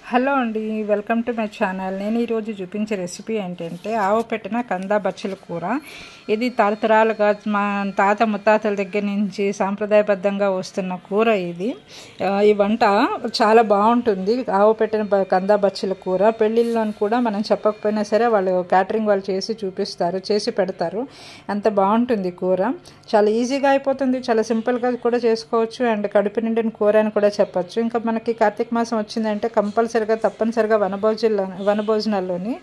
Hello అండి, welcome to my channel. నేను ఈరోజు చూపించే రెసిపీ ఏంటంటే ఆవు పెట్టిన కందా బచ్చల కూర. ఇది తరతరాలుగా మా తాత ముత్తాతల దగ్గర నుంచి సాంప్రదాయబద్ధంగా వస్తున్న కూర ఇది. ఈ వంట చాలా బాగుంటుంది. ఆవు పెట్టిన కందా బచ్చల కూర పెళ్ళిళ్ళలో కూడా మనం చెప్పకపోయినా సరే వాళ్ళు క్యాటరింగ్ వాళ్ళు చేసి పెడతారు. అంత బాగుంటుంది కూర. చాలా ఈజీగా అయిపోతుంది, చాలా సింపుల్గా కూడా చేసుకోవచ్చు. అండ్ కడుపు నిండిన కూర అని కూడా చెప్పచ్చు. ఇంకా మనకి కార్తీక మాసం వచ్చిందంటే తప్పనిసరిగా వనభోజనాల్లోని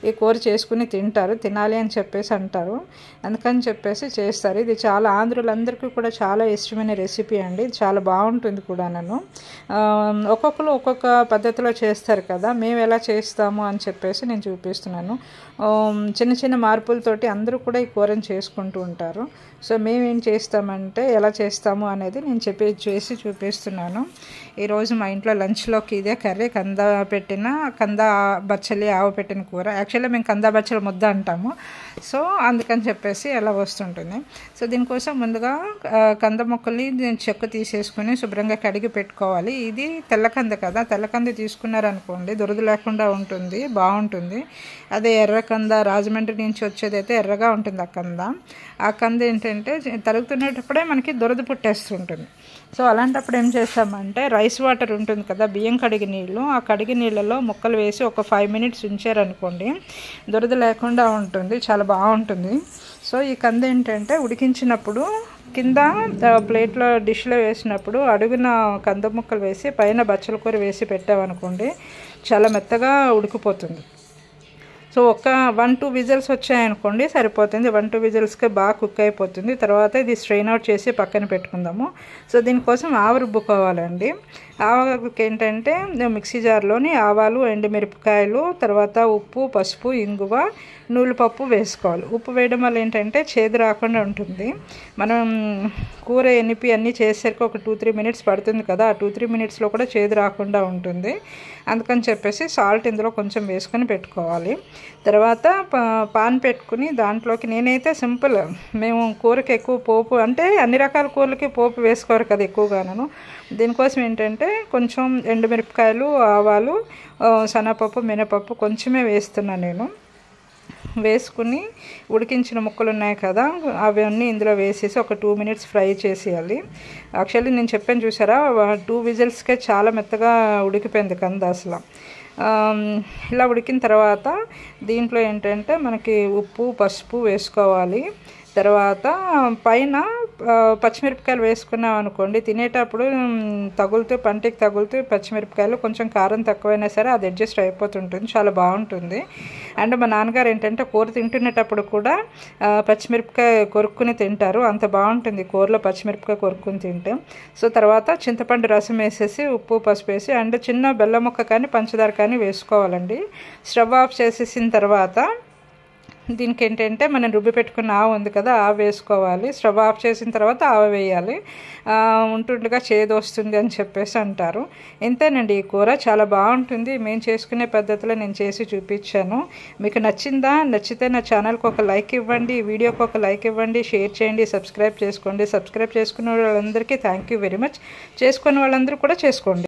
ఈ కూర చేసుకుని తినాలి అని చెప్పేసి అంటారు. అందుకని చెప్పేసి చేస్తారు. ఇది చాలా ఆంధ్రులందరికీ కూడా చాలా ఇష్టమైన రెసిపీ అండి. చాలా బాగుంటుంది కూడా. ఒక్కొక్కరు ఒక్కొక్క పద్ధతిలో చేస్తారు కదా, మేము ఎలా చేస్తాము అని చెప్పేసి నేను చూపిస్తున్నాను. చిన్న చిన్న మార్పులతోటి అందరూ కూడా ఈ కూరని చేసుకుంటూ ఉంటారు. సో మేమేం చేస్తామంటే ఎలా చేస్తాము అనేది నేను చేసి చూపిస్తున్నాను. ఈరోజు మా ఇంట్లో లంచ్లోకి ఇదే కర్రీ, కందా బచ్చలి ఆవు పెట్టిన కూర. యాక్చువల్లీ మేము కందా బచ్చల ముద్ద అంటాము. సో అందుకని చెప్పేసి ఎలా వస్తుంటుంది. సో దీనికోసం ముందుగా కంద ముక్కల్ని చెక్కు తీసేసుకుని శుభ్రంగా కడిగి పెట్టుకోవాలి. ఇది తెల్లకంద కదా, తెల్లకంద తీసుకున్నారనుకోండి దురద లేకుండా ఉంటుంది, బాగుంటుంది. అదే ఎర్రకంద రాజమండ్రి నుంచి వచ్చేదైతే ఎర్రగా ఉంటుంది ఆ కంద ఏంటంటే తరుగుతున్నప్పుడే మనకి దురద పుట్టేస్తుంటుంది. సో అలాంటప్పుడు ఏం చేస్తామంటే రైస్ వాటర్ ఉంటుంది కదా, బియ్యం కడిగి నీళ్ళు, ఆ కడిగి నీళ్ళలో ముక్కలు వేసి ఒక 5 minutes ఉంచారనుకోండి దురద లేకుండా ఉంటుంది, చాలా బాగుంటుంది. సో ఈ కంద ఏంటంటే ఉడికించినప్పుడు కింద ప్లేట్లో డిష్లో వేసినప్పుడు అడుగున కంద ముక్కలు వేసి పైన బచ్చల కూర వేసి పెట్టామనుకోండి చాలా మెత్తగా ఉడికిపోతుంది. సో 1-2 విజిల్స్ వచ్చాయనుకోండి సరిపోతుంది. 1-2 విజిల్స్కే బాగా కుక్ అయిపోతుంది. తర్వాత ఇది స్ట్రెయిన్ అవుట్ చేసి పక్కన పెట్టుకుందాము. సో దీనికోసం ఆవ రుబ్బుకోవాలండి. ఆవకి ఏంటంటే మిక్సీ జార్లోని ఆవాలు, ఎండుమిరపకాయలు, తర్వాత ఉప్పు, పసుపు, ఇంగువ, నూలుపప్పు వేసుకోవాలి. ఉప్పు వేయడం వల్ల ఏంటంటే చేదు రాకుండా ఉంటుంది. మనం కూర ఎనిపి అన్నీ చేసేసరికి ఒక 2-3 minutes పడుతుంది కదా, ఆ 2-3 minutesలో కూడా చేదు రాకుండా ఉంటుంది. అందుకని చెప్పేసి సాల్ట్ ఇందులో కొంచెం వేసుకొని పెట్టుకోవాలి. తర్వాత పాన్ పెట్టుకుని దాంట్లోకి నేనైతే సింపుల్, మేము కూరకి ఎక్కువ పోపు అంటే అన్ని రకాల కూరలకి పోపు వేసుకోరు కదా ఎక్కువగాను. దీనికోసం ఏంటంటే కొంచెం ఎండుమిరపకాయలు, ఆవాలు, శనగపప్పు, మినపప్పు కొంచెమే వేస్తున్నాను నేను. వేసుకుని ఉడికించిన ముక్కలు ఉన్నాయి కదా అవన్నీ ఇందులో వేసేసి ఒక 2 minutes ఫ్రై చేసేయాలి. యాక్చువల్లీ నేను చెప్పాను చూసారా, 2 విజిల్స్కే చాలా మెత్తగా ఉడికిపోయింది కంద అసలు. ఇలా ఉడికిన తర్వాత దీంట్లో ఏంటంటే మనకి ఉప్పు, పసుపు వేసుకోవాలి. తర్వాత పైన పచ్చిమిరపకాయలు వేసుకున్నాం అనుకోండి తినేటప్పుడు పంటికి తగులుతూ పచ్చిమిరపకాయలు కొంచెం కారం తక్కువైనా సరే అది అడ్జస్ట్ అయిపోతుంటుంది, చాలా బాగుంటుంది. అండ్ మా నాన్నగారు ఏంటంటే కూర తింటునేటప్పుడు కూడా పచ్చిమిరపకాయ కొరుక్కుని తింటారు, అంత బాగుంటుంది కూరలో పచ్చిమిరపకాయ కొరుక్కుని తింటే. సో తర్వాత చింతపండు రసం వేసేసి ఉప్పు, పసుపు వేసి అండ్ చిన్న బెల్లం ముక్క కానీ పంచదార కానీ వేసుకోవాలండి. స్టవ్ ఆఫ్ చేసేసిన తర్వాత దీనికి ఏంటంటే మనం రుబ్బి పెట్టుకున్న ఆవు ఉంది కదా ఆవు వేసుకోవాలి. స్టవ్ ఆఫ్ చేసిన తర్వాత ఆవు వేయాలి. ఉంటుండగా చేదు వస్తుంది అని చెప్పేసి అంటారు. ఇంతేనండి, ఈ కూర చాలా బాగుంటుంది. మేము చేసుకునే పద్ధతిలో నేను చేసి చూపించాను. మీకు నచ్చితే నా ఛానల్కి ఒక లైక్ ఇవ్వండి, ఈ వీడియోకి ఒక లైక్ ఇవ్వండి, షేర్ చేయండి, సబ్స్క్రైబ్ చేసుకోండి. సబ్స్క్రైబ్ చేసుకున్న వాళ్ళందరికీ థ్యాంక్ యూ వెరీ మచ్. చేసుకున్న వాళ్ళందరూ కూడా చేసుకోండి.